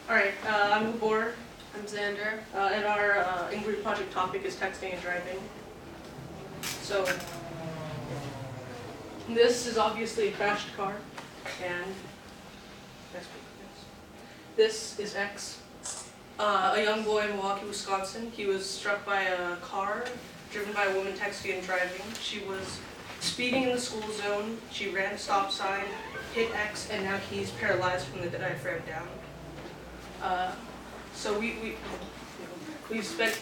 Alright, I'm Gabor, I'm Zander. and our inquiry project topic is texting and driving. So, this is obviously a crashed car, and this is X, a young boy in Milwaukee, Wisconsin. He was struck by a car driven by a woman texting and driving. She was speeding in the school zone. She ran a stop sign, hit X, and now he's paralyzed from the diaphragm down. So we've spent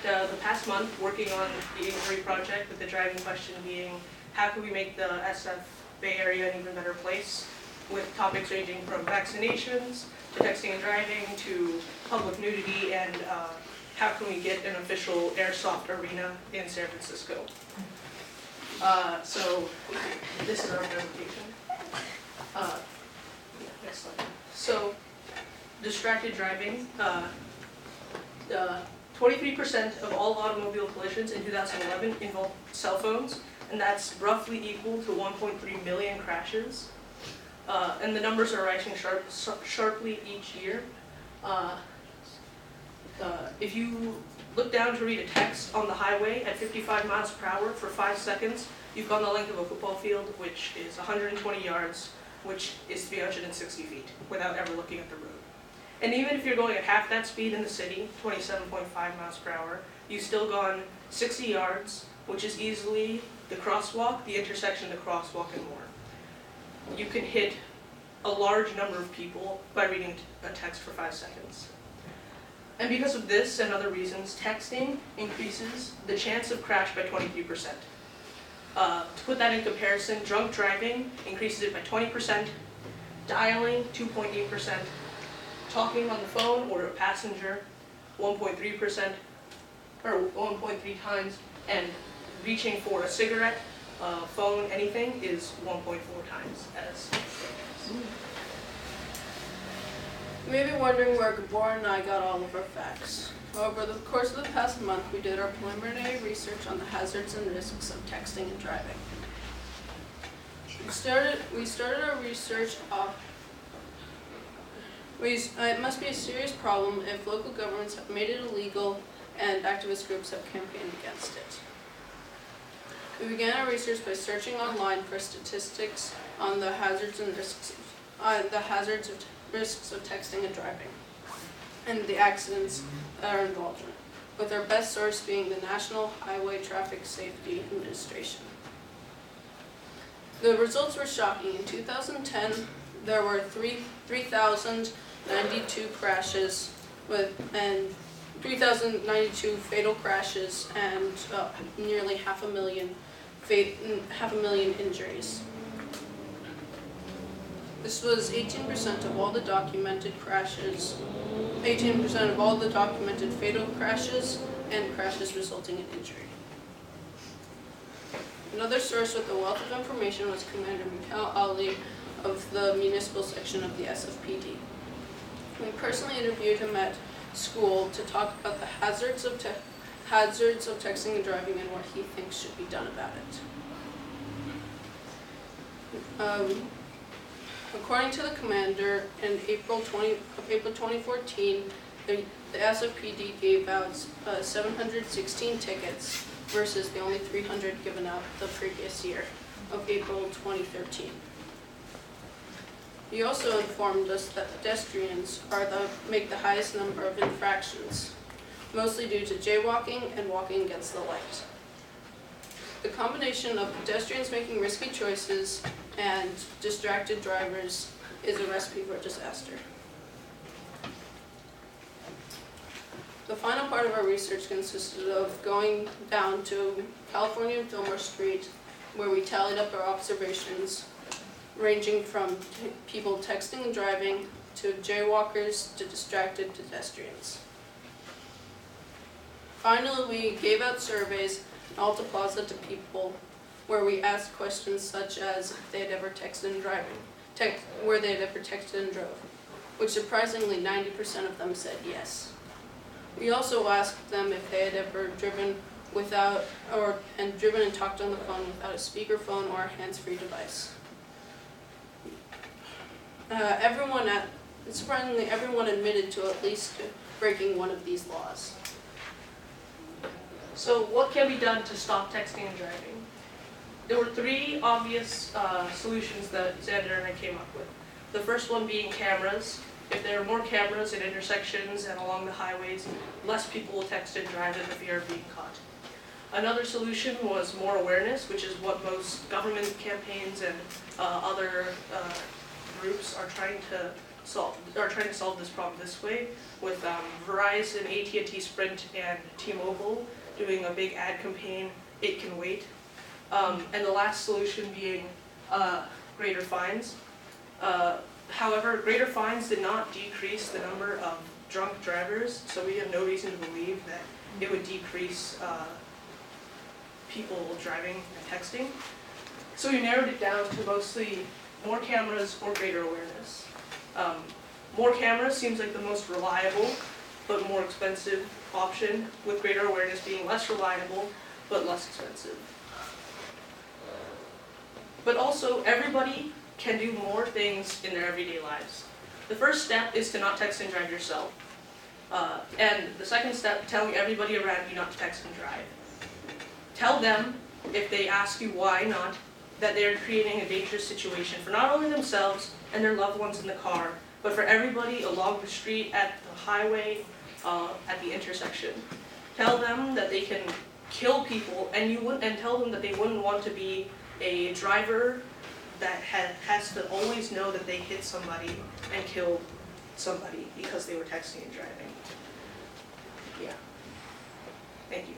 the past month working on the inquiry project, with the driving question being how can we make the SF Bay Area an even better place, with topics ranging from vaccinations to texting and driving to public nudity, and how can we get an official airsoft arena in San Francisco. So this is our presentation. Next slide. So distracted driving. 23% of all automobile collisions in 2011 involved cell phones, and that's roughly equal to 1.3 million crashes. And the numbers are rising sharply each year. If you look down to read a text on the highway at 55 miles per hour for 5 seconds, you've gone the length of a football field, which is 120 yards, which is 360 feet, without ever looking at the road. And even if you're going at half that speed in the city, 27.5 miles per hour, you've still gone 60 yards, which is easily the crosswalk, the intersection, the crosswalk, and more. You can hit a large number of people by reading a text for 5 seconds. And because of this and other reasons, texting increases the chance of crash by 23%. To put that in comparison, drunk driving increases it by 20%, dialing 2.8%, talking on the phone or a passenger 1.3%, or 1.3 times, and reaching for a cigarette, phone, anything is 1.4 times as. You may be wondering where Gabor and I got all of our facts. Over the course of the past month, we did our preliminary research on the hazards and risks of texting and driving. We started our research off. It must be a serious problem if local governments have made it illegal and activist groups have campaigned against it. We began our research by searching online for statistics on the hazards and risks of texting and driving, and the accidents that are involved in it, with our best source being the National Highway Traffic Safety Administration. The results were shocking. In 2010, there were 3,092 crashes and 3,092 fatal crashes and nearly half a million injuries. This was 18% of all the documented crashes, 18% of all the documented fatal crashes and crashes resulting in injury. Another source with a wealth of information was Commander Mikhail Ali of the municipal section of the SFPD. We personally interviewed him at school to talk about the hazards of texting and driving and what he thinks should be done about it. According to the commander, in April 2014, the SFPD gave out 716 tickets versus the only 300 given out the previous year of April 2013. He also informed us that pedestrians make the highest number of infractions, mostly due to jaywalking and walking against the light. The combination of pedestrians making risky choices and distracted drivers is a recipe for disaster. The final part of our research consisted of going down to California and Fillmore Street, where we tallied up our observations, ranging from people texting and driving to jaywalkers to distracted pedestrians. Finally, we gave out surveys in Alta Plaza to people where we asked questions such as if they had ever texted and where they had ever texted and drove, which surprisingly 90% of them said yes. We also asked them if they had ever driven and talked on the phone without a speakerphone or a hands-free device. Everyone and surprisingly, everyone admitted to at least breaking one of these laws. So what can be done to stop texting and driving? There were three obvious solutions that Zander and I came up with. The first one being cameras. If there are more cameras at intersections and along the highways, less people will text and drive in the fear of being caught. Another solution was more awareness, which is what most government campaigns and other groups are trying to solve this problem this way, with Verizon, AT&T, Sprint, and T-Mobile doing a big ad campaign, "It Can Wait." And the last solution being greater fines. However, greater fines did not decrease the number of drunk drivers, so we have no reason to believe that it would decrease people driving and texting. So we narrowed it down to mostly more cameras or greater awareness. More cameras seems like the most reliable but more expensive option, with greater awareness being less reliable but less expensive. But also, everybody can do more things in their everyday lives. The first step is to not text and drive yourself. And the second step, telling everybody around you not to text and drive. Tell them, if they ask you why not, that they are creating a dangerous situation for not only themselves and their loved ones in the car, but for everybody along the street, at the highway, at the intersection. Tell them that they can kill people, and tell them that they wouldn't want to be a driver that has to always know that they hit somebody and killed somebody because they were texting and driving. Yeah. Thank you.